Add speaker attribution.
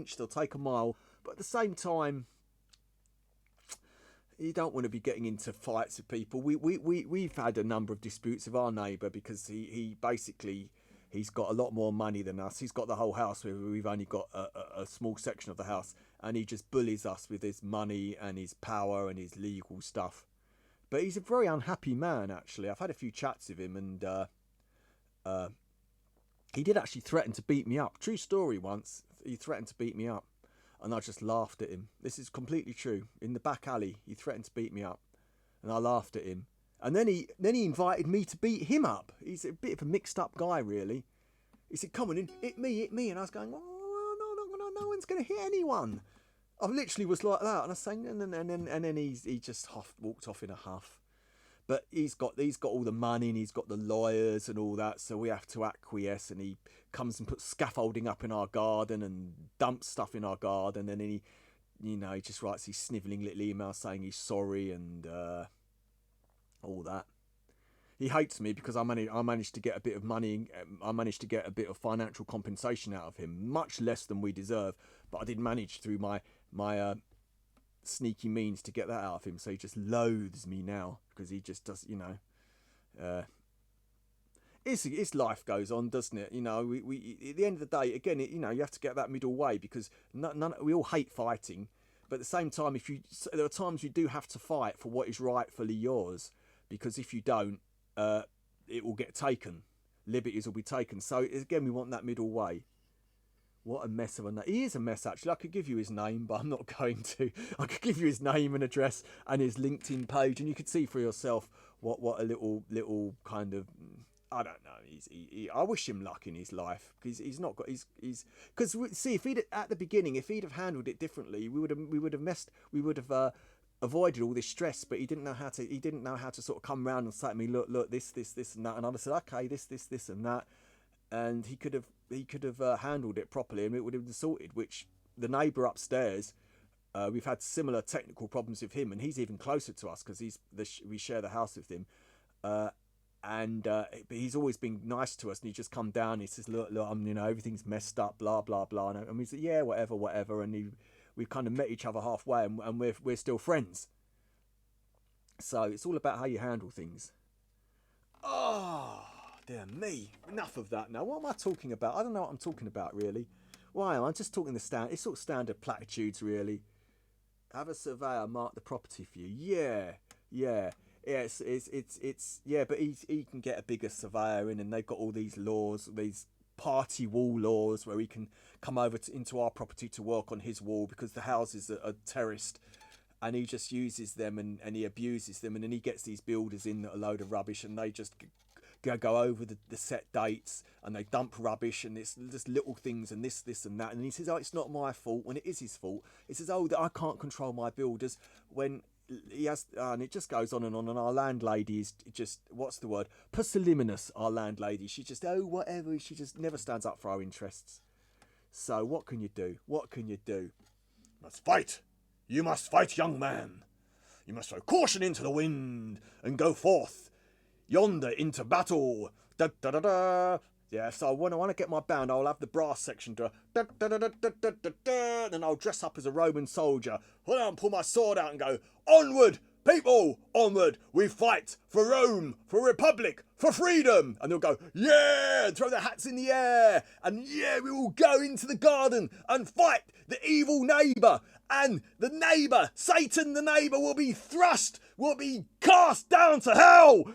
Speaker 1: inch, they'll take a mile. But at the same time, you don't want to be getting into fights with people. We've had a number of disputes with our neighbour because he basically, he's got a lot more money than us. He's got the whole house where we've only got a small section of the house, and he just bullies us with his money and his power and his legal stuff. But he's a very unhappy man, actually. I've had a few chats with him, and he did actually threaten to beat me up. True story. Once he threatened to beat me up, and I just laughed at him. This is completely true. In the back alley, he threatened to beat me up, and I laughed at him. And then he invited me to beat him up. He's a bit of a mixed up guy, really. He said, "Come on in, hit me," and I was going, "Oh, no one's going to hit anyone." I literally was like that, and I was saying, and then he just walked off in a huff. But he's got all the money, and he's got the lawyers and all that, so we have to acquiesce. And he comes and puts scaffolding up in our garden and dumps stuff in our garden, and then he just writes these snivelling little emails saying he's sorry and all that. He hates me because I managed to get a bit of money. I managed to get a bit of financial compensation out of him, much less than we deserve. But I did manage through my sneaky means to get that out of him. So he just loathes me now because he just does, his life goes on, doesn't it? We at the end of the day, again, you have to get that middle way, because we all hate fighting, but at the same time, there are times you do have to fight for what is rightfully yours, because if you don't, it will get taken. Liberties will be taken. So again, we want that middle way. What a mess of a name. He is a mess, actually. I could give you his name, but I'm not going to. I could give you his name and address and his LinkedIn page, and you could see for yourself what a little kind of, I don't know. I wish him luck in his life, because he's not got because see, if he'd at the beginning, if he'd have handled it differently, we would have avoided all this stress. But he didn't know how to sort of come round and say to me, look, this and that, and I'd have said, okay, this and that. And he could have handled it properly, and it would have been sorted. Which the neighbour upstairs, we've had similar technical problems with him, and he's even closer to us because we share the house with him. But he's always been nice to us, and he just come down. And he says, "Look, everything's messed up, blah blah blah," and we said, "Yeah, whatever." And we kind of met each other halfway, and we're still friends. So it's all about how you handle things. Oh. Dear me, enough of that now. What am I talking about? I don't know what I'm talking about, really. Why am I just talking it's sort of standard platitudes, really. Have a surveyor mark the property for you. Yeah. It's but he can get a bigger surveyor in, and they've got all these laws, these party wall laws, where he can come over into our property to work on his wall, because the houses are terraced, and he just uses them and he abuses them, and then he gets these builders in that are a load of rubbish, and they just go over the set dates, and they dump rubbish, and it's just little things and this and that. And he says, "Oh, it's not my fault," when it is his fault. He says, "Oh, that I can't control my builders," when he has, and it just goes on. And our landlady is just, what's the word? Pusillanimous, our landlady. She just, whatever. She just never stands up for our interests. So what can you do? Must fight. You must fight, young man. You must throw caution into the wind and go forth yonder into battle. Da da da da. Yeah, so when I want to get my band, I'll have the brass section to da da da da da da da da, and I'll dress up as a Roman soldier. Hold on, pull my sword out and go, "Onward, people, onward! We fight for Rome, for Republic, for freedom!" And they'll go, "Yeah!" and throw their hats in the air, and yeah, we will go into the garden and fight the evil neighbour. And the neighbour, Satan, the neighbour, will be cast down to hell.